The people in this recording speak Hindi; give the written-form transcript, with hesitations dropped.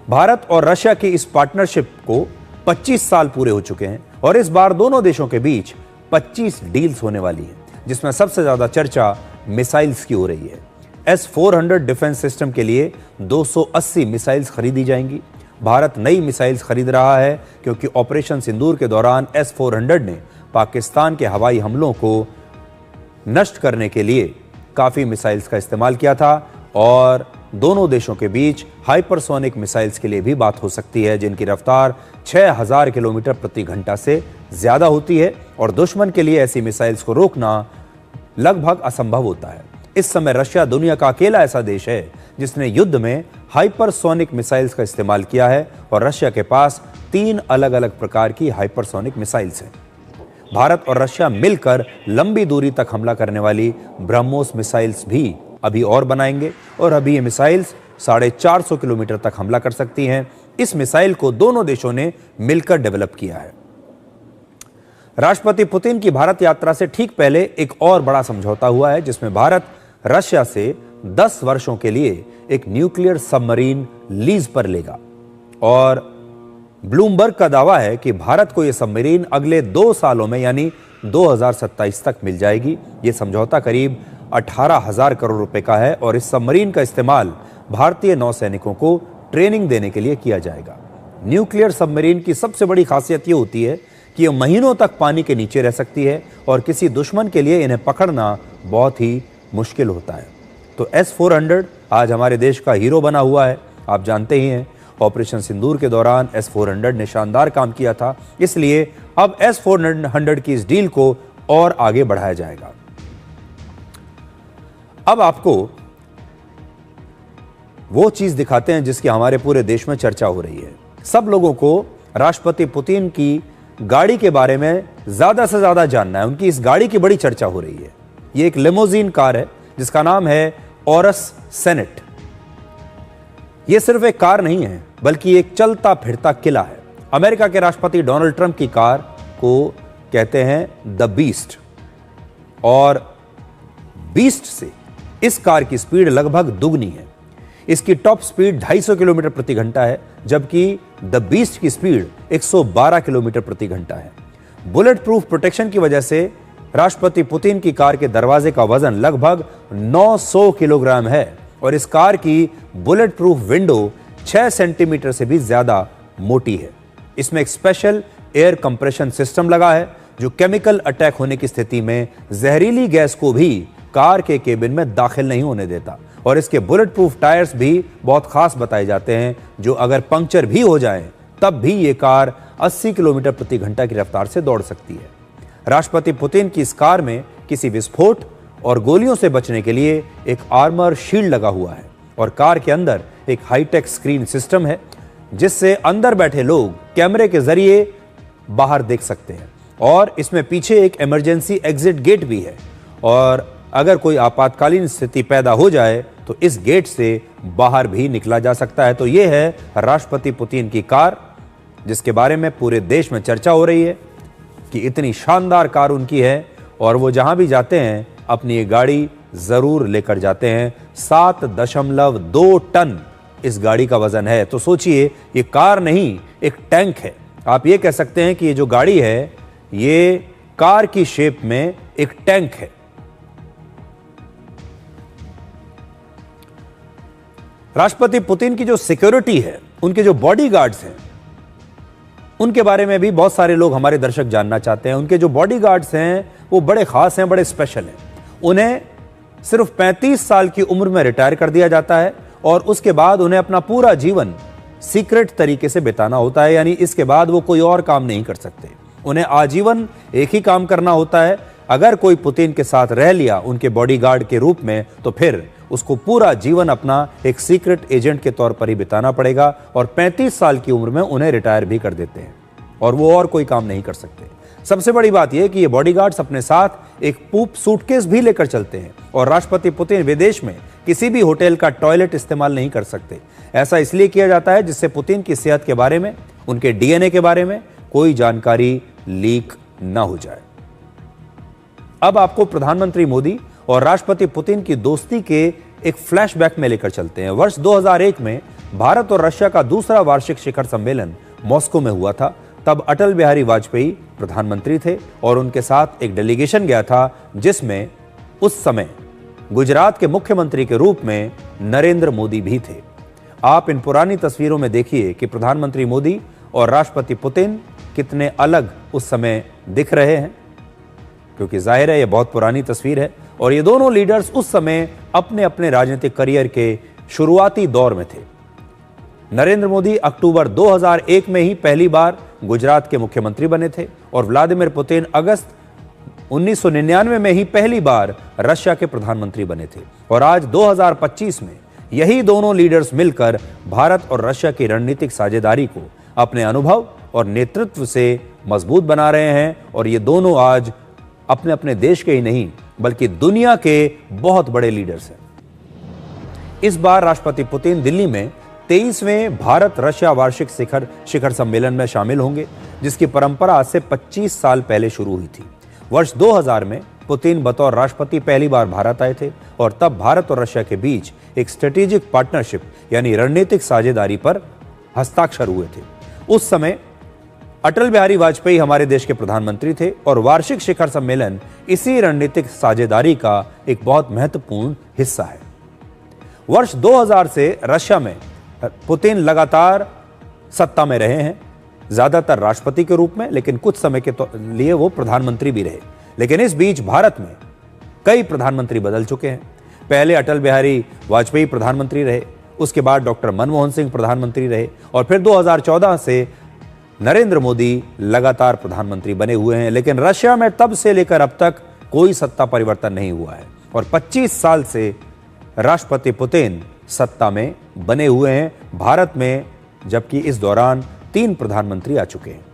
भारत और रशिया की इस पार्टनरशिप को 25 साल पूरे हो चुके हैं और इस बार दोनों देशों के बीच 25 डील्स होने वाली है, जिसमें सबसे ज्यादा चर्चा मिसाइल्स की हो रही है। S-400 डिफेंस सिस्टम के लिए 280 मिसाइल्स खरीदी जाएंगी। भारत नई मिसाइल्स खरीद रहा है क्योंकि ऑपरेशन सिंदूर के दौरान S-400 ने पाकिस्तान के हवाई हमलों को नष्ट करने के लिए काफी मिसाइल्स का इस्तेमाल किया था और दोनों देशों के बीच हाइपरसोनिक मिसाइल्स के लिए भी बात हो सकती है, जिनकी रफ्तार 6000 किलोमीटर प्रति घंटा से ज्यादा होती है और दुश्मन के लिए ऐसी मिसाइल्स को रोकना लगभग असंभव होता है। इस समय रशिया दुनिया का अकेला ऐसा देश है जिसने युद्ध में हाइपरसोनिक मिसाइल्स का इस्तेमाल किया है और रशिया के पास 3 अलग अलग प्रकार की हाइपरसोनिक मिसाइल्स हैं। भारत और रशिया मिलकर लंबी दूरी तक हमला करने वाली ब्रह्मोस मिसाइल्स भी अभी और बनाएंगे और अभी ये मिसाइल्स 450 किलोमीटर तक हमला कर सकती हैं। इस मिसाइल को दोनों देशों ने मिलकर डेवलप किया है। राष्ट्रपति पुतिन की भारत यात्रा से ठीक पहले एक और बड़ा समझौता हुआ है, जिसमें भारत रशिया से 10 वर्षों के लिए एक न्यूक्लियर सबमरीन लीज पर लेगा और ब्लूमबर्ग का दावा है कि भारत को यह सबमरीन अगले 2 सालों में यानी 2027 तक मिल जाएगी। यह समझौता करीब 18,000 करोड़ रुपए का है और इस सबमरीन का इस्तेमाल भारतीय नौसैनिकों को ट्रेनिंग देने के लिए किया जाएगा। न्यूक्लियर सबमरीन की सबसे बड़ी खासियत यह होती है कि यह महीनों तक पानी के नीचे रह सकती है और किसी दुश्मन के लिए इन्हें पकड़ना बहुत ही मुश्किल होता है। तो S-400 आज हमारे देश का हीरो बना हुआ है। आप जानते ही हैं, ऑपरेशन सिंदूर के दौरान S-400 ने शानदार काम किया था, इसलिए अब S-400 की इस डील को और आगे बढ़ाया जाएगा। अब आपको वो चीज दिखाते हैं जिसकी हमारे पूरे देश में चर्चा हो रही है। सब लोगों को राष्ट्रपति पुतिन की गाड़ी के बारे में ज्यादा से ज्यादा जानना है। उनकी इस गाड़ी की बड़ी चर्चा हो रही है। ये एक लिमोजीन कार है जिसका नाम है ऑरस सेनेट। यह सिर्फ एक कार नहीं है बल्कि एक चलता फिरता किला है। अमेरिका के राष्ट्रपति डोनाल्ड ट्रंप की कार को कहते हैं द बीस्ट और बीस्ट से इस कार की स्पीड लगभग दुगनी है। इसकी टॉप स्पीड 250 किलोमीटर प्रति घंटा है, जबकि द बीस्ट की स्पीड 112 किलोमीटर प्रति घंटा है। बुलेट प्रूफ प्रोटेक्शन की वजह से राष्ट्रपति पुतिन की कार के दरवाजे का वजन लगभग 900 किलोग्राम है और इस कार की बुलेट प्रूफ विंडो 6 सेंटीमीटर से भी ज्यादा मोटी है। इसमें एक स्पेशल एयर कंप्रेशन सिस्टम लगा है जो केमिकल अटैक होने की स्थिति में जहरीली गैस को भी कार के केबिन में दाखिल नहीं होने देता और इसके बुलेट प्रूफ टायर्स भी बहुत खास बताए जाते हैं, जो अगर पंक्चर भी हो जाएं तब भी ये कार 80 किलोमीटर प्रति घंटा की रफ्तार से दौड़ सकती है। राष्ट्रपति पुतिन की इस कार में किसी विस्फोट और गोलियों से बचने के लिए एक आर्मर शील्ड लगा हुआ है और कार के अंदर एक हाईटेक स्क्रीन सिस्टम है जिससे अंदर बैठे लोग कैमरे के जरिए बाहर देख सकते हैं और इसमें पीछे एक इमरजेंसी एग्जिट गेट भी है और अगर कोई आपातकालीन स्थिति पैदा हो जाए तो इस गेट से बाहर भी निकला जा सकता है। तो यह है राष्ट्रपति पुतिन की कार, जिसके बारे में पूरे देश में चर्चा हो रही है कि इतनी शानदार कार उनकी है और वो जहां भी जाते हैं अपनी ये गाड़ी जरूर लेकर जाते हैं। 7.2 टन इस गाड़ी का वजन है। तो सोचिए, ये कार नहीं, एक टैंक है। आप ये कह सकते हैं कि ये जो गाड़ी है ये कार की शेप में एक टैंक है। राष्ट्रपति पुतिन की जो सिक्योरिटी है, उनके जो बॉडीगार्ड्स हैं, उनके बारे में भी बहुत सारे लोग, हमारे दर्शक, जानना चाहते हैं। उनके जो बॉडीगार्ड्स हैं वो बड़े खास हैं, बड़े स्पेशल हैं। उन्हें सिर्फ 35 साल की उम्र में रिटायर कर दिया जाता है और उसके बाद उन्हें अपना पूरा जीवन सीक्रेट तरीके से बिताना होता है, यानी इसके बाद वो कोई और काम नहीं कर सकते। उन्हें आजीवन एक ही काम करना होता है। अगर कोई पुतिन के साथ रह लिया उनके बॉडीगार्ड के रूप में तो फिर उसको पूरा जीवन अपना एक सीक्रेट एजेंट के तौर पर ही बिताना पड़ेगा और 35 साल की उम्र में उन्हें रिटायर भी कर देते हैं और वो और कोई काम नहीं कर सकते। सबसे बड़ी बात यह कि ये बॉडीगार्ड्स अपने साथ एक पूप सूटकेस भी लेकर चलते हैं और राष्ट्रपति पुतिन विदेश में किसी भी होटल का टॉयलेट इस्तेमाल नहीं कर सकते। ऐसा इसलिए किया जाता है जिससे पुतिन की सेहत के बारे में, उनके डीएनए के बारे में कोई जानकारी लीक ना हो जाए। अब आपको प्रधानमंत्री मोदी और राष्ट्रपति पुतिन की दोस्ती के एक फ्लैशबैक में लेकर चलते हैं। वर्ष 2001 में भारत और रशिया का दूसरा वार्षिक शिखर सम्मेलन मॉस्को में हुआ था। तब अटल बिहारी वाजपेयी प्रधानमंत्री थे और उनके साथ एक डेलीगेशन गया था, जिसमें उस समय गुजरात के मुख्यमंत्री के रूप में नरेंद्र मोदी भी थे। आप इन पुरानी तस्वीरों में देखिए कि प्रधानमंत्री मोदी और राष्ट्रपति पुतिन कितने अलग उस समय दिख रहे हैं, क्योंकि जाहिर है यह बहुत पुरानी तस्वीर है और ये दोनों लीडर्स उस समय अपने अपने राजनीतिक करियर के शुरुआती दौर में थे। नरेंद्र मोदी अक्टूबर 2001 में ही पहली बार गुजरात के मुख्यमंत्री बने थे और व्लादिमीर पुतिन अगस्त 1999 में ही पहली बार रशिया के प्रधानमंत्री बने थे। और आज 2025 में यही दोनों लीडर्स मिलकर भारत और रशिया की रणनीतिक साझेदारी को अपने अनुभव और नेतृत्व से मजबूत बना रहे हैं। और ये दोनों आज अपने अपने देश के ही नहीं बल्कि दुनिया के बहुत बड़े लीडर्स हैं। इस बार राष्ट्रपति पुतिन दिल्ली में 23वें भारत रशिया वार्षिक शिखर सम्मेलन में शामिल होंगे, जिसकी परंपरा आज से 25 साल पहले शुरू हुई थी। वर्ष 2000 में पुतिन बतौर राष्ट्रपति पहली बार भारत आए थे और तब भारत और रशिया के बीच एक स्ट्रेटेजिक पार्टनरशिप यानी रणनीतिक साझेदारी पर हस्ताक्षर हुए थे। उस समय अटल बिहारी वाजपेयी हमारे देश के प्रधानमंत्री थे और वार्षिक शिखर सम्मेलन इसी रणनीतिक साझेदारी का एक बहुत महत्वपूर्ण हिस्सा है। वर्ष 2000 से रशिया में पुतिन लगातार सत्ता में रहे हैं, ज्यादातर राष्ट्रपति के रूप में, लेकिन कुछ समय के लिए वो प्रधानमंत्री भी रहे। लेकिन इस बीच भारत में कई प्रधानमंत्री बदल चुके हैं। पहले अटल बिहारी वाजपेयी प्रधानमंत्री रहे, उसके बाद डॉक्टर मनमोहन सिंह प्रधानमंत्री रहे और फिर 2014 से नरेंद्र मोदी लगातार प्रधानमंत्री बने हुए हैं। लेकिन रशिया में तब से लेकर अब तक कोई सत्ता परिवर्तन नहीं हुआ है और 25 साल से राष्ट्रपति पुतिन सत्ता में बने हुए हैं। भारत में जबकि इस दौरान 3 प्रधानमंत्री आ चुके हैं।